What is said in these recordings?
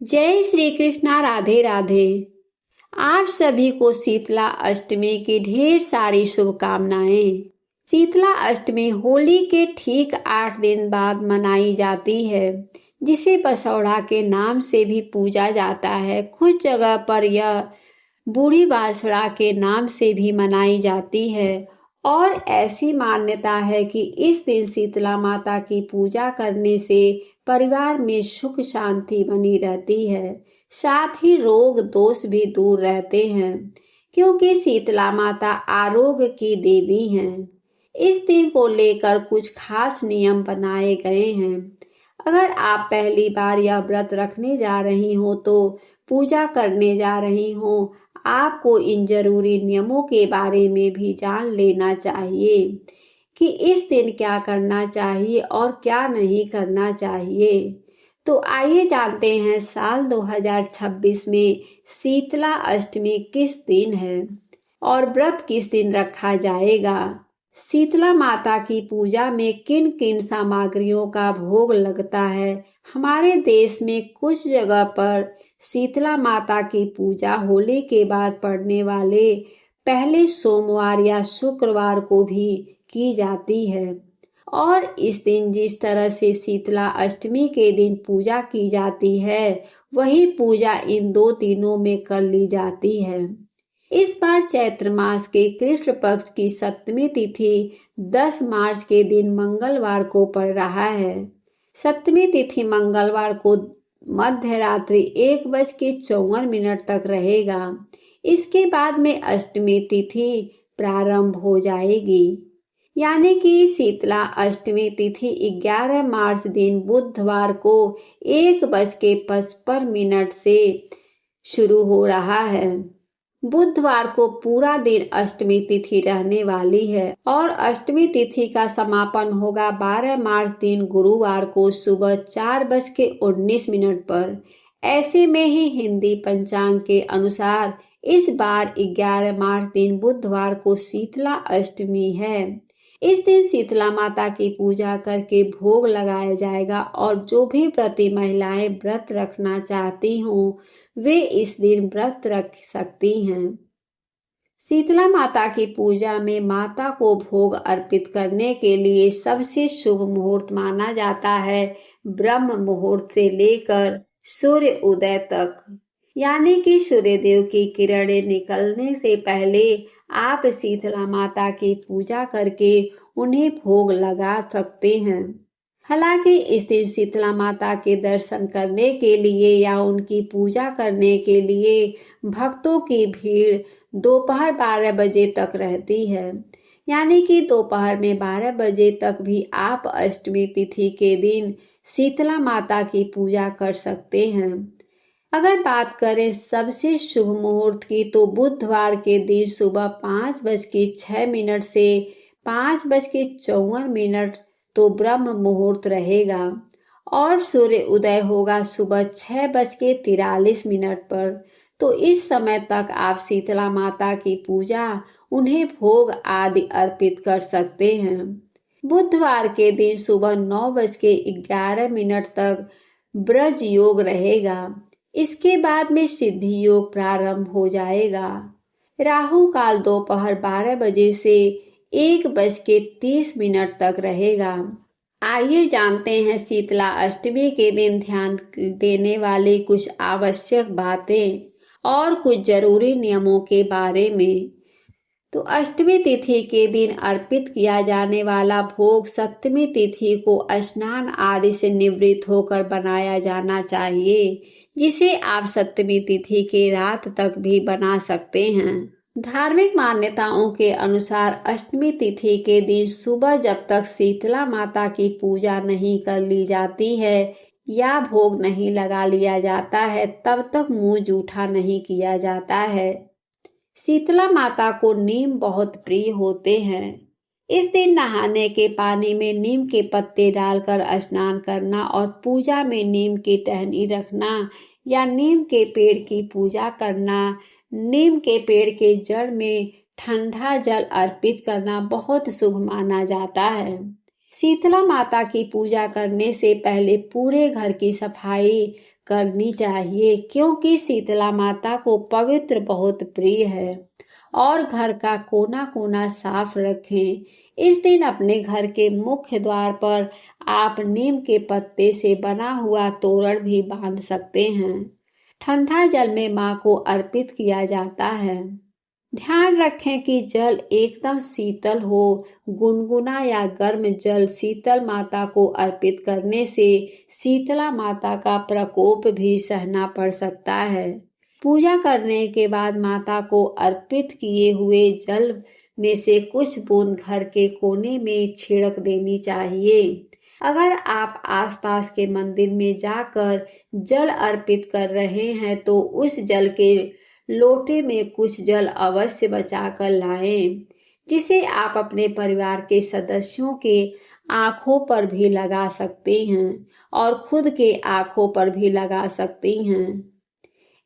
जय श्री कृष्णा। राधे राधे। आप सभी को शीतला अष्टमी की ढेर सारी शुभकामनाएं। शीतला अष्टमी होली के ठीक 8 दिन बाद मनाई जाती है, जिसे बसौड़ा के नाम से भी पूजा जाता है। कुछ जगह पर यह बूढ़ी बासड़ा के नाम से भी मनाई जाती है और ऐसी मान्यता है कि इस दिन शीतला माता की पूजा करने से परिवार में सुख शांति बनी रहती है, साथ ही रोग दोष भी दूर रहते हैं, क्योंकि शीतला माता आरोग्य की देवी हैं। इस दिन को लेकर कुछ खास नियम बनाए गए हैं। अगर आप पहली बार यह व्रत रखने जा रही हो तो पूजा करने जा रही हो, आपको इन जरूरी नियमों के बारे में भी जान लेना चाहिए कि इस दिन क्या करना चाहिए और क्या नहीं करना चाहिए। तो आइए जानते हैं साल 2026 में शीतला अष्टमी किस दिन है और व्रत किस दिन रखा जाएगा। शीतला माता की पूजा में किन किन सामग्रियों का भोग लगता है। हमारे देश में कुछ जगह पर शीतला माता की पूजा होली के बाद पड़ने वाले पहले सोमवार या शुक्रवार को भी की जाती है और इस दिन जिस तरह से शीतला अष्टमी के दिन पूजा की जाती है, वही पूजा इन 2 दिनों में कर ली जाती है। इस बार चैत्र मास के कृष्ण पक्ष की सप्तमी तिथि 10 मार्च के दिन मंगलवार को पड़ रहा है। सप्तमी तिथि मंगलवार को मध्य रात्रि 1:54 तक रहेगा। इसके बाद में अष्टमी तिथि प्रारंभ हो जाएगी, यानी कि शीतला अष्टमी तिथि 11 मार्च दिन बुधवार को 1:55 से शुरू हो रहा है। बुधवार को पूरा दिन अष्टमी तिथि रहने वाली है और अष्टमी तिथि का समापन होगा 12 मार्च दिन गुरुवार को सुबह 4:19 पर। ऐसे में ही हिंदी पंचांग के अनुसार इस बार 11 मार्च दिन बुधवार को शीतला अष्टमी है। इस दिन शीतला माता की पूजा करके भोग लगाया जाएगा और जो भी व्रती महिलाएं व्रत रखना चाहती हों, वे इस दिन व्रत रख सकती हैं। शीतला माता की पूजा में माता को भोग अर्पित करने के लिए सबसे शुभ मुहूर्त माना जाता है ब्रह्म मुहूर्त से लेकर सूर्य उदय तक, यानी कि सूर्यदेव की किरणें निकलने से पहले आप शीतला माता की पूजा करके उन्हें भोग लगा सकते हैं। हालांकि इस दिन शीतला माता के दर्शन करने के लिए या उनकी पूजा करने के लिए भक्तों की भीड़ दोपहर 12 बजे तक रहती है, यानी कि दोपहर में 12 बजे तक भी आप अष्टमी तिथि के दिन शीतला माता की पूजा कर सकते हैं। अगर बात करें सबसे शुभ मुहूर्त की तो बुधवार के दिन सुबह 5:06 से 5:54 तो ब्रह्म मुहूर्त रहेगा और सूर्य उदय होगा सुबह 6:43 पर। तो इस समय तक आप शीतला माता की पूजा, उन्हें भोग आदि अर्पित कर सकते हैं। बुधवार के दिन सुबह 9:11 तक ब्रज योग रहेगा। इसके बाद में सिद्धि योग प्रारंभ हो जाएगा। राहु काल दोपहर 12 बजे से 1:30 तक रहेगा। आइए जानते हैं शीतला अष्टमी के दिन ध्यान देने वाली कुछ आवश्यक बातें और कुछ जरूरी नियमों के बारे में। तो अष्टमी तिथि के दिन अर्पित किया जाने वाला भोग सप्तमी तिथि को स्नान आदि से निवृत्त होकर बनाया जाना चाहिए, जिसे आप सप्तमी तिथि के रात तक भी बना सकते हैं। धार्मिक मान्यताओं के अनुसार अष्टमी तिथि के दिन सुबह जब तक शीतला माता की पूजा नहीं कर ली जाती है या भोग नहीं लगा लिया जाता है, तब तक मुंह जूठा नहीं किया जाता है। शीतला माता को नीम बहुत प्रिय होते हैं। इस दिन नहाने के पानी में नीम के पत्ते डालकर स्नान करना और पूजा में नीम की टहनी रखना या नीम के पेड़ की पूजा करना, नीम के पेड़ के जड़ में ठंडा जल अर्पित करना बहुत शुभ माना जाता है। शीतला माता की पूजा करने से पहले पूरे घर की सफाई करनी चाहिए, क्योंकि शीतला माता को पवित्र बहुत प्रिय है। और घर का कोना कोना साफ रखें। इस दिन अपने घर के मुख्य द्वार पर आप नीम के पत्ते से बना हुआ तोरण भी बांध सकते हैं। ठंडा जल में मां को अर्पित किया जाता है। ध्यान रखें कि जल एकदम शीतल हो। गुनगुना या गर्म जल शीतल माता को अर्पित करने से शीतला माता का प्रकोप भी सहना पड़ सकता है। पूजा करने के बाद माता को अर्पित किए हुए जल में से कुछ बूंद घर के कोने में छिड़क देनी चाहिए। अगर आप आसपास के मंदिर में जाकर जल अर्पित कर रहे हैं तो उस जल के लोटे में कुछ जल अवश्य बचाकर लाएं, जिसे आप अपने परिवार के सदस्यों के आंखों पर भी लगा सकते हैं और खुद के आंखों पर भी लगा सकती हैं।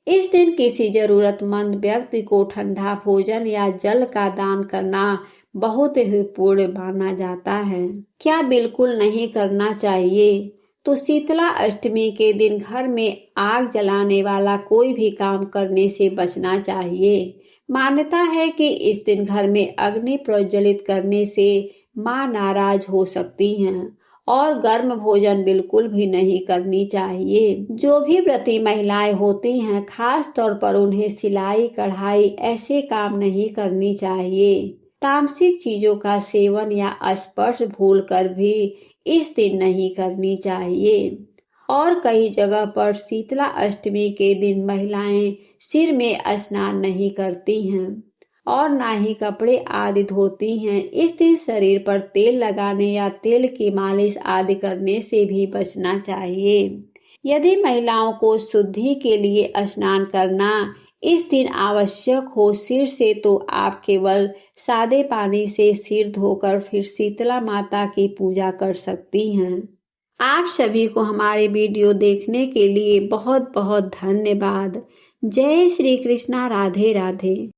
इस दिन किसी जरूरतमंद व्यक्ति को ठंडा भोजन या जल का दान करना बहुत ही पुण्य माना जाता है। क्या बिल्कुल नहीं करना चाहिए? तो शीतला अष्टमी के दिन घर में आग जलाने वाला कोई भी काम करने से बचना चाहिए। मान्यता है कि इस दिन घर में अग्नि प्रज्वलित करने से मां नाराज हो सकती हैं और गर्म भोजन बिल्कुल भी नहीं करनी चाहिए। जो भी व्रती महिलाएं होती हैं, खास तौर पर उन्हें सिलाई कढ़ाई ऐसे काम नहीं करनी चाहिए। तामसिक चीजों का सेवन या स्पर्श भूलकर भी इस दिन नहीं करनी चाहिए। और कई जगह पर शीतला अष्टमी के दिन महिलाएं सिर में स्नान नहीं करती हैं और ना ही कपड़े आदि धोती हैं। इस दिन शरीर पर तेल लगाने या तेल की मालिश आदि करने से भी बचना चाहिए। यदि महिलाओं को शुद्धि के लिए स्नान करना इस दिन आवश्यक हो सिर से, तो आप केवल सादे पानी से सिर धोकर फिर शीतला माता की पूजा कर सकती हैं। आप सभी को हमारे वीडियो देखने के लिए बहुत बहुत धन्यवाद। जय श्री कृष्णा। राधे राधे।